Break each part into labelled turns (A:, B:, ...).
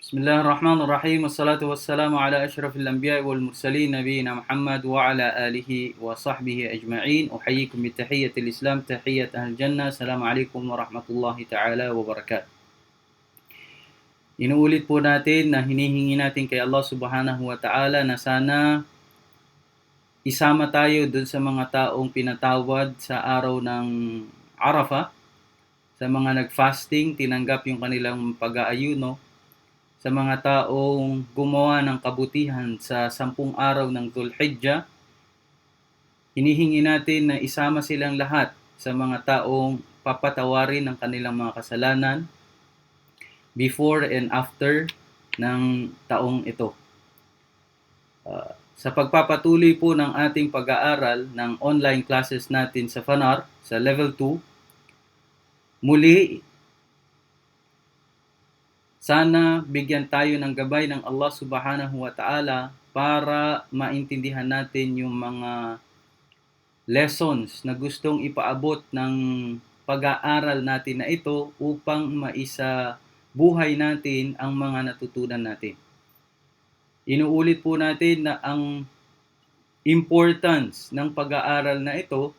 A: بسم الله الرحمن الرحيم والصلاة والسلام على أشرف الأنبياء والمرسلين نبينا محمد وعلى آله وصحبه أجمعين. أحييكم بتحية الإسلام، تحية أهل الجنة. السلام عليكم ورحمة الله تعالى وبركاته. Inuulit po natin na hinihingi natin kay Allah Subhanahu wa Ta'ala na sana isama tayo dun sa mga taong pinatawad sa araw ng Arafah, sa mga nag-fasting, tinanggap yung kanilang pag-aayuno, sa mga taong gumawa ng kabutihan sa 10 araw ng Dhul-Hijjah. Hinihingi natin na isama silang lahat sa mga taong papatawarin ng kanilang mga kasalanan before and after ng taong ito. Sa pagpapatuloy po ng ating pag-aaral ng online classes natin sa Fanar, sa Level 2, muli, sana bigyan tayo ng gabay ng Allah Subhanahu wa Ta'ala para maintindihan natin yung mga lessons na gustong ipaabot ng pag-aaral natin na ito upang maisa buhay natin ang mga natutunan natin. Inuulit po natin na ang importance ng pag-aaral na ito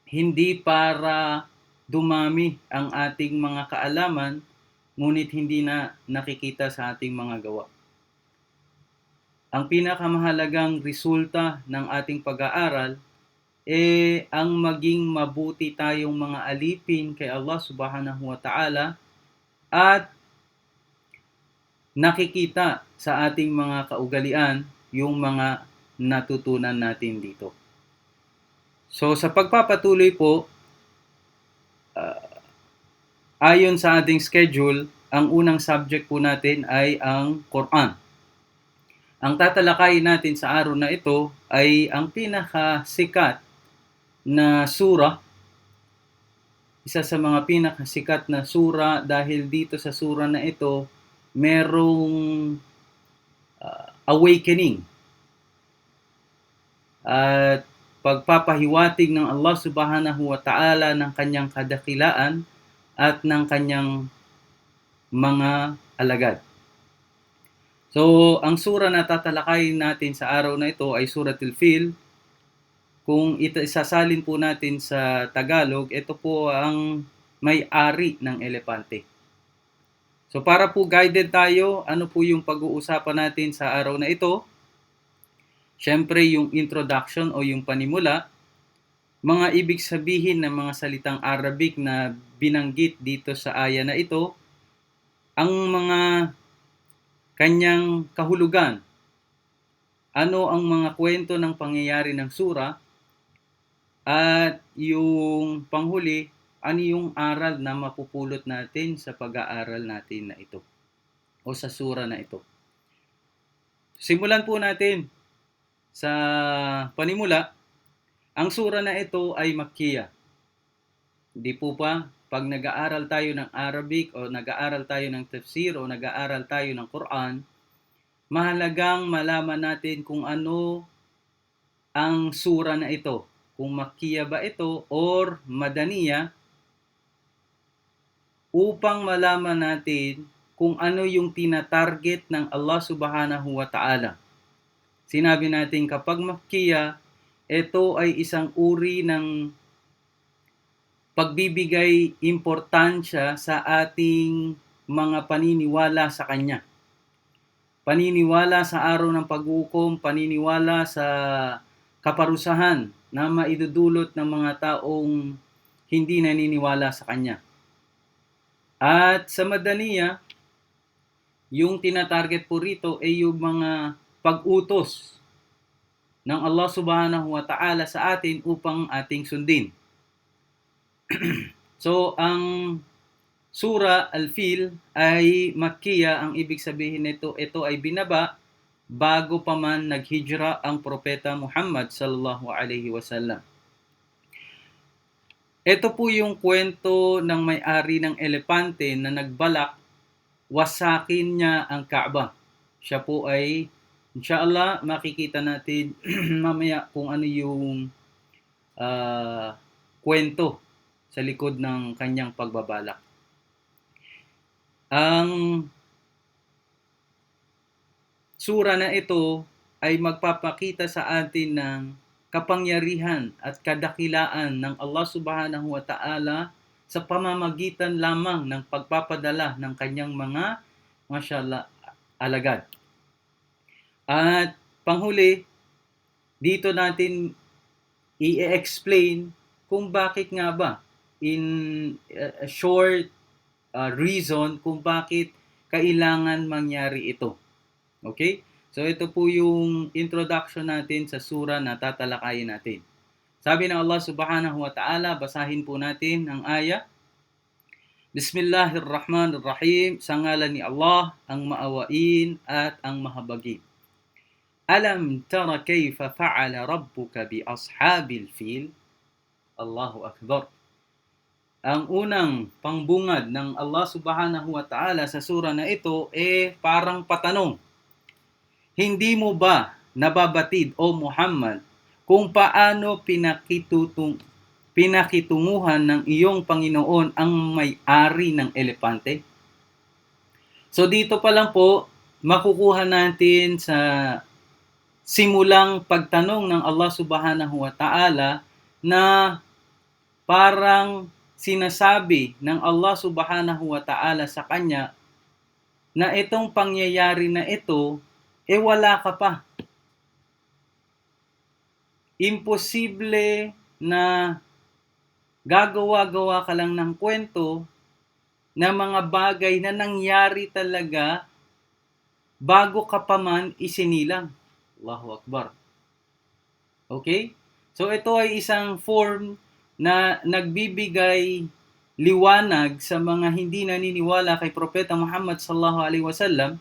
A: hindi para dumami ang ating mga kaalaman, ngunit hindi na nakikita sa ating mga gawa. Ang pinakamahalagang resulta ng ating pag-aaral ang maging mabuti tayong mga alipin kay Allah Subhanahu wa Ta'ala at nakikita sa ating mga kaugalian yung mga natutunan natin dito. So sa pagpapatuloy po, ayon sa ating schedule, ang unang subject po natin ay ang Quran. Ang tatalakayin natin sa araw na ito ay ang pinakasikat na surah, isa sa mga pinakasikat na surah dahil dito sa surah na ito merong awakening at pagpapahiwatig ng Allah Subhanahu wa Ta'ala ng kanyang kadakilaan at ng kanyang mga alagad. So, ang surah na tatalakayin natin sa araw na ito ay Suratul Fil. Kung isasalin po natin sa Tagalog, ito po ang may-ari ng elepante. So, para po guided tayo, ano po yung pag-uusapan natin sa araw na ito? Siyempre, yung introduction o yung panimula, mga ibig sabihin ng mga salitang Arabic na binanggit dito sa aya na ito, ang mga kanyang kahulugan, ano ang mga kwento ng pangyayari ng sura, at yung panghuli, ano yung aral na mapupulot natin sa pag-aaral natin na ito o sa sura na ito. Simulan po natin sa panimula. Ang sura na ito ay Makkiyah. Di po pa, pag nag-aaral tayo ng Arabic o nag-aaral tayo ng tafsir o nag-aaral tayo ng Quran, mahalagang malaman natin kung ano ang sura na ito. Kung Makkiyah ba ito or Madaniyah, upang malaman natin kung ano yung tinatarget ng Allah Subhanahu wa Ta'ala. Sinabi natin kapag Makkiyah, ito ay isang uri ng pagbibigay importansya sa ating mga paniniwala sa Kanya. Paniniwala sa araw ng pag-uukom, paniniwala sa kaparusahan na maidudulot ng mga taong hindi naniniwala sa Kanya. At sa Madaniyah, yung tinatarget po rito ay yung mga pag-utos ng Allah Subhanahu wa Ta'ala sa atin upang ating sundin. So, ang Surah Al-Fil ay Makkiyah. Ang ibig sabihin nito, ito ay binaba bago pa man naghijra ang propeta Muhammad sallallahu alaihi wasallam. Ito po yung kwento ng may-ari ng elepante na nagbalak wasakin niya ang Kaaba. Siya po ay, inshallah, makikita natin mamaya kung ano yung kwento sa likod ng kanyang pagbabalak. Ang sura na ito ay magpapakita sa atin ng kapangyarihan at kadakilaan ng Allah Subhanahu wa Ta'ala sa pamamagitan lamang ng pagpapadala ng kanyang mga mashallah alagad. At panghuli, dito natin i-explain kung bakit nga ba in a short reason kung bakit kailangan mangyari ito. Okay? So ito po yung introduction natin sa sura na tatalakayin natin. Sabi ng Allah Subhanahu wa Ta'ala, basahin po natin ang aya. Bismillahirrahmanirrahim. Sa ngalan ni Allah, ang maawain at ang mahabagin. Alam tara kayfa fa'ala rabbuka bi ashabil fil? Allahu Akbar. Ang unang pangbungad ng Allah Subhanahu wa Ta'ala sa sura na ito parang patanong. Hindi mo ba nababatid o Muhammad kung paano pinakitunguhan ng iyong Panginoon ang may-ari ng elepante? So dito pa lang po makukuha natin sa simulang pagtanong ng Allah Subhanahu wa Ta'ala na parang sinasabi ng Allah Subhanahu wa Ta'ala sa kanya na itong pangyayari na ito, wala ka pa. Imposible na gagawa-gawa ka lang ng kwento na mga bagay na nangyari talaga bago ka pa man isinilang. Allahu Akbar. Okay? So ito ay isang form na nagbibigay liwanag sa mga hindi naniniwala kay Propeta Muhammad sallallahu alaihi wasallam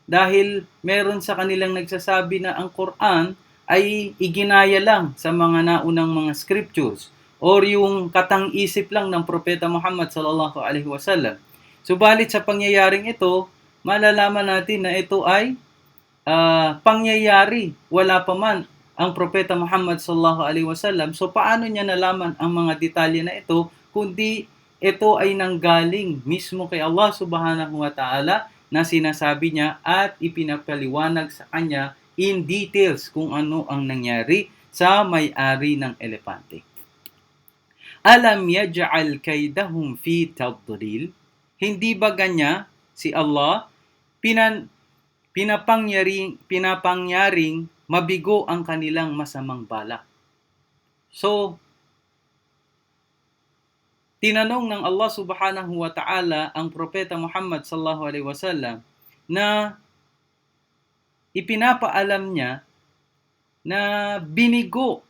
A: dahil meron sa kanilang nagsasabi na ang Quran ay iginaya lang sa mga naunang mga scriptures or yung katang-isip lang ng Propeta Muhammad sallallahu alaihi wasallam. Subalit sa pangyayaring ito, malalaman natin na ito ay pangyayari, wala pa man ang Propeta Muhammad sallallahu alaihi wasallam. So paano niya nalaman ang mga detalye na ito kundi ito ay nanggaling mismo kay Allah Subhanahu wa Ta'ala na sinasabi niya at ipinapaliwanag sa kanya in details kung ano ang nangyari sa may-ari ng elepante. Alam yaj'al kaydahum fi tadlil? Hindi ba ganya si Allah pinapangyaring mabigo ang kanilang masamang balak? So, tinanong ng Allah Subhanahu wa Ta'ala ang Propeta Muhammad sallallahu alaihi wasallam na ipinapaalam niya na binigo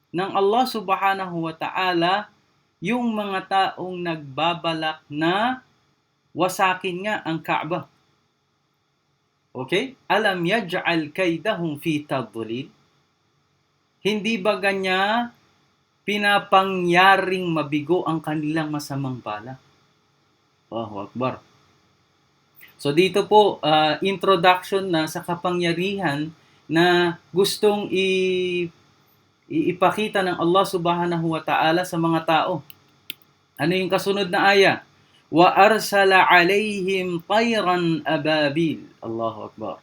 A: ng Allah Subhanahu wa Ta'ala yung mga taong nagbabalak na wasakin nga ang Kaaba. Okay? Alam yaj'al kaydahum fi tadlil? Hindi ba ganya pinapangyaring mabigo ang kanilang masamang balak? Allahu Akbar. So dito po, introduction na sa kapangyarihan na gustong ipakita ng Allah Subhanahu wa Ta'ala sa mga tao. Ano yung kasunod na aya? Wa arsala alaihim tayran ababil. Allahu Akbar.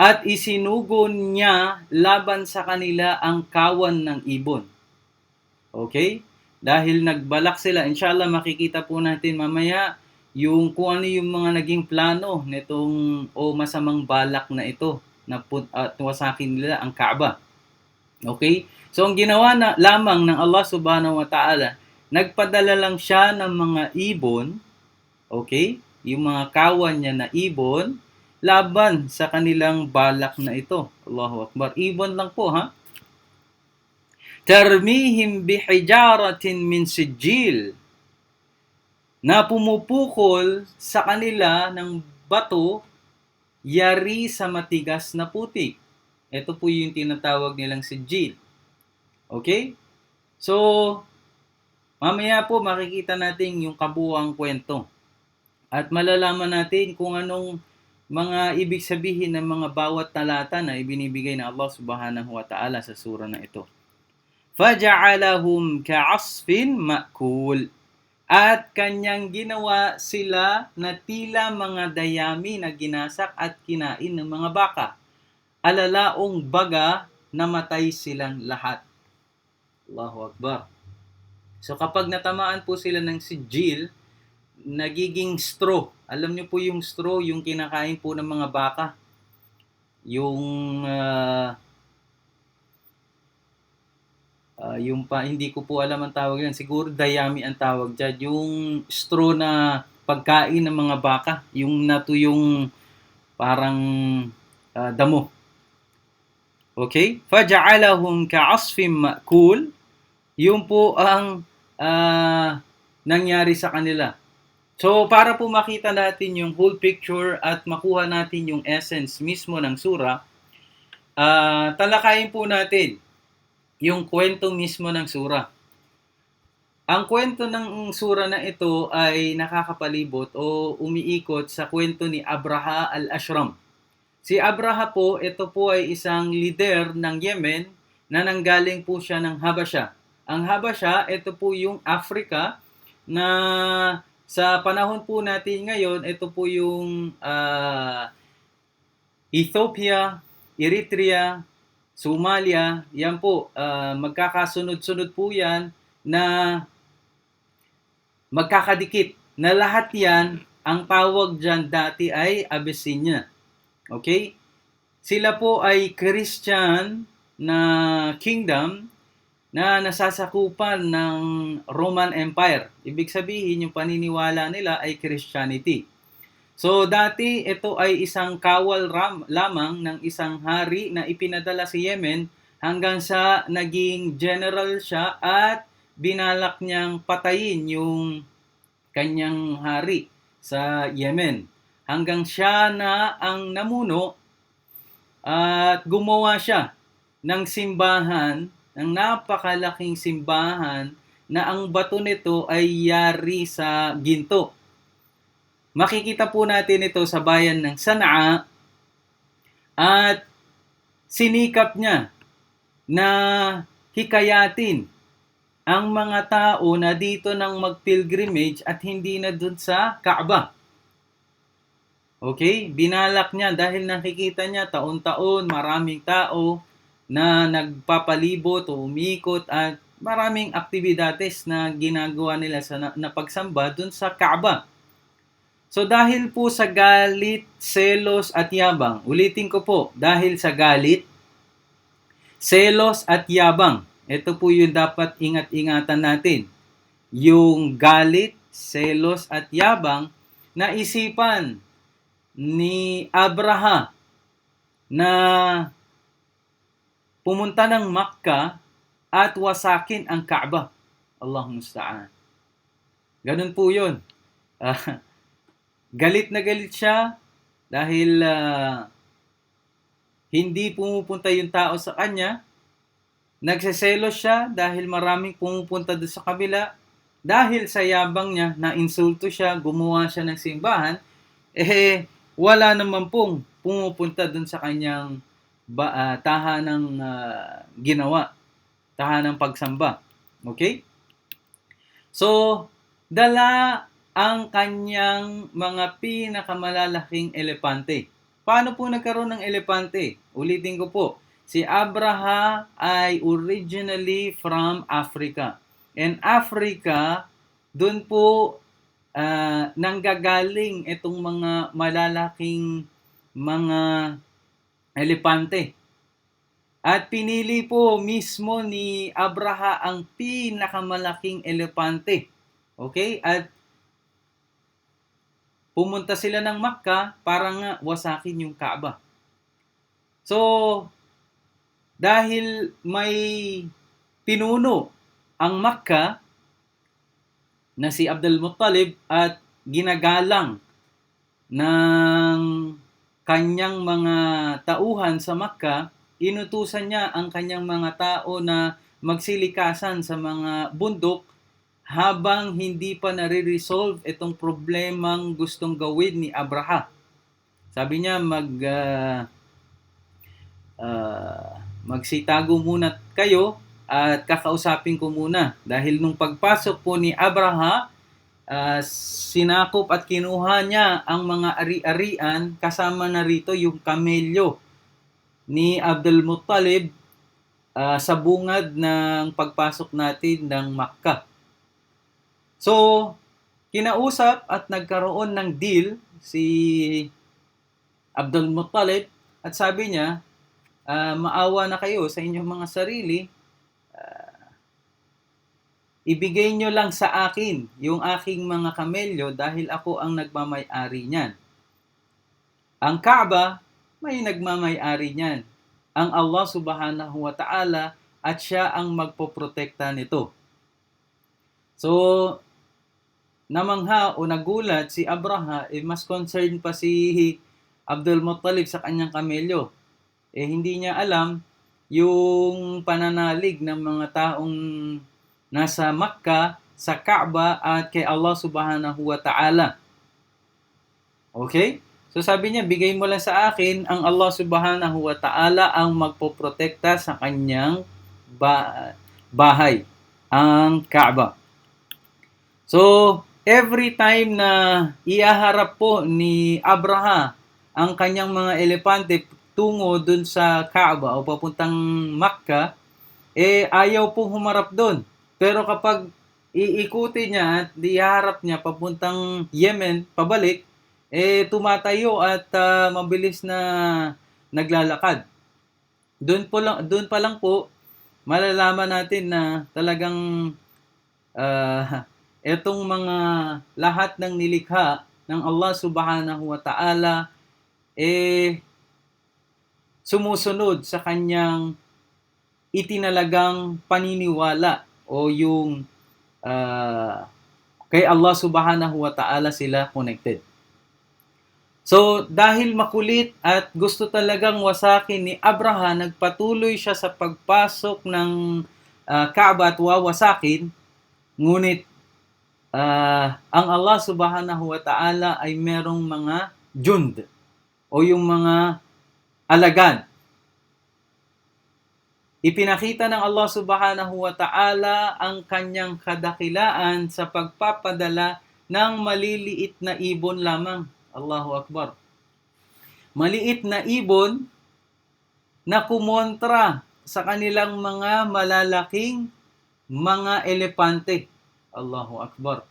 A: At isinugon niya laban sa kanila ang kawan ng ibon. Okay? Dahil nagbalak sila, inshallah makikita po natin mamaya yung kung ano yung mga naging plano nitong masamang balak na ito na wasakin nila ang Kaaba. Okay? So ang ginawa na lamang ng Allah Subhanahu wa Ta'ala, nagpadala lang siya ng mga ibon, okay? Yung mga kawan niya na ibon, laban sa kanilang balak na ito. Allahu Akbar. Ibon lang po, ha? Tarmihim bihijaratin min sijil. Na pumupukol sa kanila ng bato, yari sa matigas na putik. Ito po yung tinatawag nilang sijil. Okay? So, mamaya po makikita natin yung kabuuang kwento. At malalaman natin kung anong mga ibig sabihin ng mga bawat talata na ibinibigay ng Allah Subhanahu wa Ta'ala sa sura na ito. Faja'alahum ka'asfin ma'kul. At kanyang ginawa sila na tila mga dayami na ginasak at kinain ng mga baka. Alalaong baga, namatay silang lahat. Allahu Akbar. So kapag natamaan po sila ng sigil, nagiging straw. Alam niyo po yung straw, yung kinakain po ng mga baka. Yung hindi ko po alam ang tawag yan. Siguro dayami ang tawag dyan. Yung straw na pagkain ng mga baka. Yung natuyong parang damo. Okay? فَجَعَلَهُمْ كَعَصْفٍ مَأْكُولٍ. Yung po ang nangyari sa kanila. So, para po makita natin yung whole picture at makuha natin yung essence mismo ng sura, talakayin po natin yung kwento mismo ng sura. Ang kwento ng sura na ito ay nakakapalibot o umiikot sa kwento ni Abraha al-Ashram. Si Abraha po, ito po ay isang leader ng Yemen na nanggaling po siya ng Habasha. Ang Habasha, ito po yung Africa na sa panahon po natin ngayon, ito po yung Ethiopia, Eritrea, Somalia, yan po, magkakasunod-sunod po yan na magkakadikit. Na lahat yan, ang tawag dyan dati ay Abyssinia. Okay? Sila po ay Christian na kingdom na nasasakupan ng Roman Empire. Ibig sabihin, yung paniniwala nila ay Christianity. So, dati ito ay isang kawal lamang ng isang hari na ipinadala sa Yemen hanggang sa naging general siya at binalak niyang patayin yung kanyang hari sa Yemen. Hanggang siya na ang namuno at gumawa siya ng simbahan, ng napakalaking simbahan na ang bato nito ay yari sa ginto. Makikita po natin ito sa bayan ng Sana'a at sinikap niya na hikayatin ang mga tao na dito nang mag-pilgrimage at hindi na dun sa Kaaba. Okay? Binalak niya dahil nakikita niya taon-taon maraming tao na nagpapalibot o umikot at maraming aktibidades na ginagawa nila sa na pagsamba dun sa Kaaba. So dahil po sa galit, selos at yabang, ulitin ko po, dahil sa galit, selos at yabang, ito po yung dapat ingat-ingatan natin. Yung galit, selos at yabang, naisipan ni Abraha na pumunta ng Makkah at wasakin ang Kaaba. Allahumma musta'an. Ganun po yun. Galit na galit siya dahil hindi pumupunta yung tao sa kanya. Nagseselos siya dahil maraming pumupunta doon sa kabila. Dahil sa yabang niya, na-insulto siya, gumawa siya ng simbahan, wala naman pong pumupunta doon sa kanyang tahanang ginawa, tahanang pagsamba. Okay? So, dala ang kanyang mga pinakamalalaking elepante. Paano po nagkaroon ng elepante? Ulitin ko po, si Abraha ay originally from Africa. And Africa, doon po nanggagaling itong mga malalaking mga elepante. At pinili po mismo ni Abraha ang pinakamalaking elepante. Okay? At pumunta sila ng Makkah para nga wasakin yung Kaaba. So, dahil may pinuno ang Makkah na si Abdul Muttalib at ginagalang ng kanyang mga tauhan sa Makkah, inutusan niya ang kanyang mga tao na magsilikasan sa mga bundok habang hindi pa nare-resolve itong problemang gustong gawin ni Abraha. Sabi niya, magsitago muna kayo at kakausapin ko muna. Dahil nung pagpasok po ni Abraha sinakop at kinuha niya ang mga ari-arian, kasama na rito yung kamelyo ni Abdul Muttalib sa bungad ng pagpasok natin ng Makkah. So, kinausap at nagkaroon ng deal si Abdul Muttalib at sabi niya, maawa na kayo sa inyong mga sarili, ibigay nyo lang sa akin yung aking mga kamelyo dahil ako ang nagmamay-ari niyan. Ang Kaaba, may nagmamay-ari niyan. Ang Allah subhanahu wa ta'ala at siya ang magpoprotekta nito. So, namangha o nagulat si Abraha, mas concerned pa si Abdul Muttalib sa kanyang kamelyo. Hindi niya alam yung pananalig ng mga taong nasa Makkah, sa Kaaba at kay Allah subhanahu wa ta'ala. Okay? So sabi niya, bigay mo lang sa akin, ang Allah subhanahu wa ta'ala ang magpoprotekta sa kanyang bahay, ang Kaaba. So, every time na iaharap po ni Abraha ang kanyang mga elepante tungo dun sa Kaaba o papuntang Makkah, ayaw po humarap dun. Pero kapag iikuti niya at iharap niya papuntang Yemen, pabalik, tumatayo at mabilis na naglalakad. Doon pa lang po malalaman natin na talagang etong mga lahat ng nilikha ng Allah subhanahu wa ta'ala sumusunod sa kanyang itinalagang paniniwala o yung kay Allah subhanahu wa ta'ala sila connected. So, dahil makulit at gusto talagang wasakin ni Abraha, nagpatuloy siya sa pagpasok ng Kaaba at wawasakin, ngunit ang Allah subhanahu wa ta'ala ay merong mga jund o yung mga alagad. Ipinakita ng Allah subhanahu wa ta'ala ang kanyang kadakilaan sa pagpapadala ng maliliit na ibon lamang. Allahu Akbar. Maliit na ibon na kumontra sa kanilang mga malalaking mga elepante. Allahu Akbar.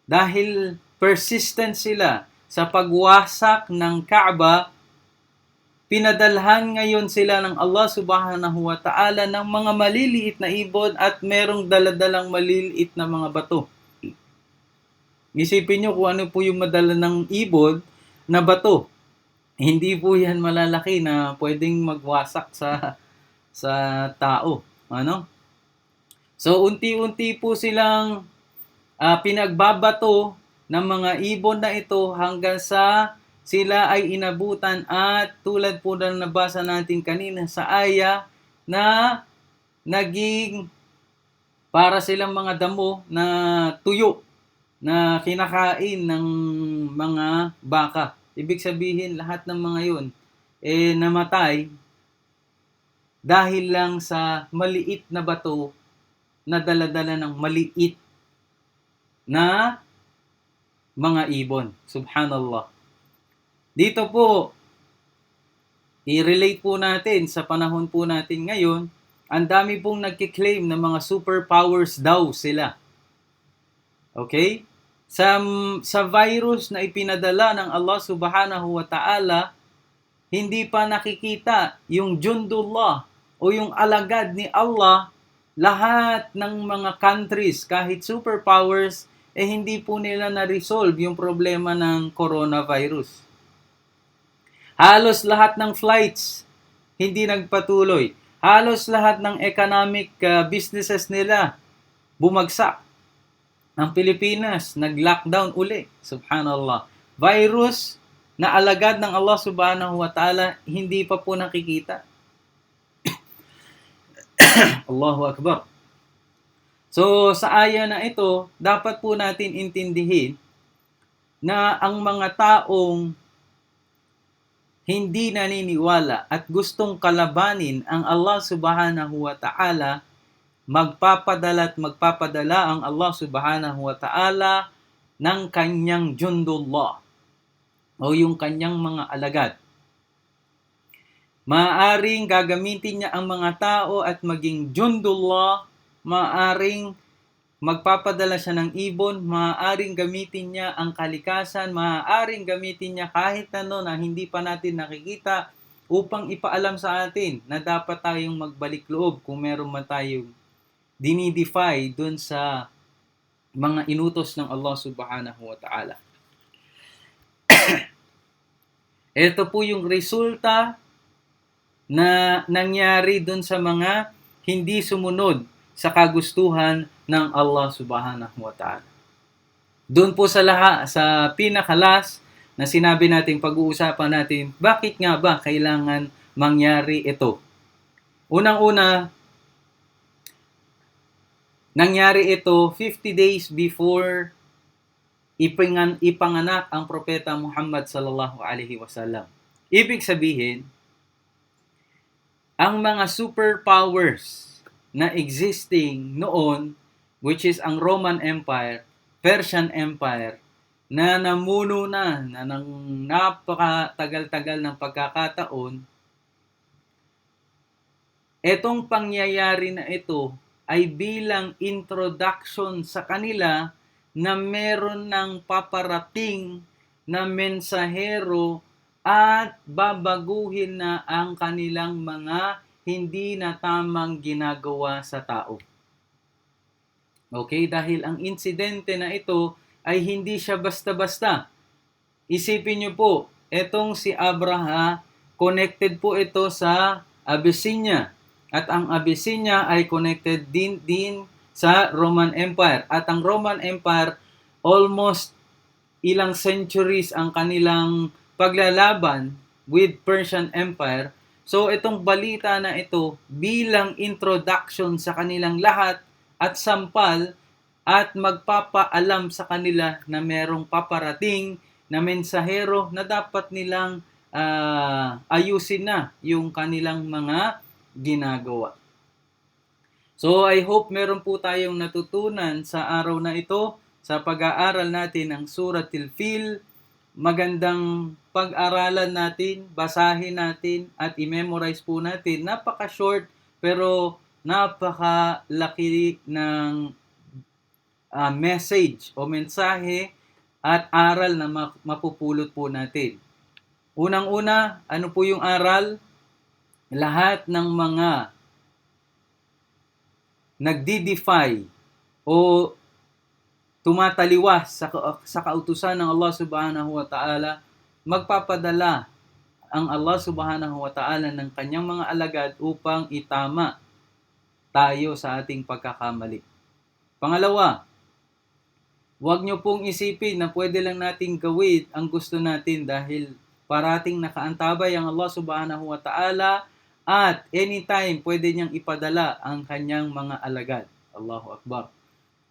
A: Dahil persistent sila sa pagwasak ng Kaaba, pinadalhan ngayon sila ng Allah subhanahu wa ta'ala ng mga maliliit na ibon at merong daladalang maliliit na mga bato. Isipin nyo kung ano po yung madala ng ibon na bato. Hindi po yan malalaki na pwedeng magwasak sa tao. Ano? So, unti-unti po silang pinagbabato ng mga ibon na ito hanggang sa sila ay inabutan at tulad po ng nabasa natin kanina sa aya na naging para silang mga damo na tuyo na kinakain ng mga baka. Ibig sabihin lahat ng mga yun namatay dahil lang sa maliit na bato na dala-dala ng maliit na mga ibon. Subhanallah. Dito po, i-relate po natin sa panahon po natin ngayon, ang dami pong nagkiklaim na mga superpowers daw sila. Okay? Sa virus na ipinadala ng Allah subhanahu wa ta'ala, hindi pa nakikita yung jundullah o yung alagad ni Allah, lahat ng mga countries, kahit superpowers, hindi po nila na-resolve yung problema ng coronavirus. Halos lahat ng flights hindi nagpatuloy. Halos lahat ng economic businesses nila bumagsak. Ang Pilipinas nag-lockdown uli. Subhanallah. Virus na alagad ng Allah subhanahu wa ta'ala hindi pa po nakikita. Allahu Akbar. So sa aya na ito, dapat po natin intindihin na ang mga taong hindi naniniwala at gustong kalabanin ang Allah subhanahu wa ta'ala magpapadala at magpapadala ang Allah subhanahu wa ta'ala ng kanyang jundullah o yung kanyang mga alagad. Maaring gagamitin niya ang mga tao at maging jundullah, maaring magpapadala siya ng ibon, maaaring gamitin niya ang kalikasan, maaaring gamitin niya kahit ano na hindi pa natin nakikita upang ipaalam sa atin na dapat tayong magbalik loob kung meron man tayong dinidefy dun sa mga inutos ng Allah subhanahu wa ta'ala. Ito po yung resulta na nangyari dun sa mga hindi sumunod sa kagustuhan ng Allah subhanahu wa ta'ala. Doon po sa pinakalas na sinabi natin, pag-uusapan natin, bakit nga ba kailangan mangyari ito? Unang-una, nangyari ito 50 days before ipanganak ang propeta Muhammad sallallahu alaihi wasallam. Ibig sabihin, ang mga superpowers na existing noon, which is ang Roman Empire, Persian Empire, na namuno na ng napakatagal-tagal ng pagkakataon, etong pangyayari na ito ay bilang introduction sa kanila na meron ng paparating na mensahero at babaguhin na ang kanilang mga hindi na tamang ginagawa sa tao. Okay, dahil ang insidente na ito ay hindi siya basta-basta. Isipin niyo po, etong si Abraha, connected po ito sa Abyssinia. At ang Abyssinia ay connected din sa Roman Empire. At ang Roman Empire, almost ilang centuries ang kanilang paglalaban with Persian Empire. So itong balita na ito bilang introduction sa kanilang lahat at sampal at magpapaalam sa kanila na merong paparating na mensahero na dapat nilang ayusin na yung kanilang mga ginagawa. So I hope meron po tayong natutunan sa araw na ito sa pag-aaral natin ng Suratul Fil. Magandang pag-aralan natin, basahin natin at i-memorize po natin. Napaka-short pero napakalaki ng message o mensahe at aral na mapupulot po natin. Unang-una, ano po yung aral? Lahat ng mga nagdi-defy o tumataliwas sa kautusan ng Allah subhanahu wa ta'ala, magpapadala ang Allah subhanahu wa ta'ala ng kanyang mga alagad upang itama tayo sa ating pagkakamali. Pangalawa, huwag nyo pong isipin na pwede lang nating gawin ang gusto natin dahil parating nakaantabay ang Allah subhanahu wa ta'ala at anytime pwede niyang ipadala ang kanyang mga alagad. Allahu Akbar.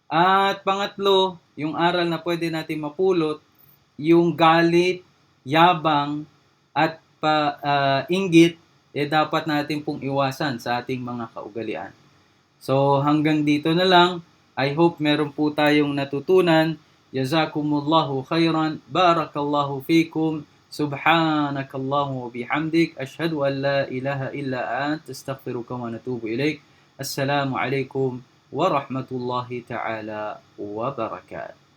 A: At pangatlo, yung aral na pwede natin mapulot, yung galit, yabang, at inggit, dapat natin pong iwasan sa ating mga kaugalian. So hanggang dito na lang. I hope meron po tayong natutunan. Jazakumullahu khairan. Barakallahu fikum. Subhanakallahu wa bihamdik. Ashhadu an la ilaha illa ant. Astaghfiruka wa natubu ilaik. Assalamu alaikum warahmatullahi ta'ala wabarakatuh.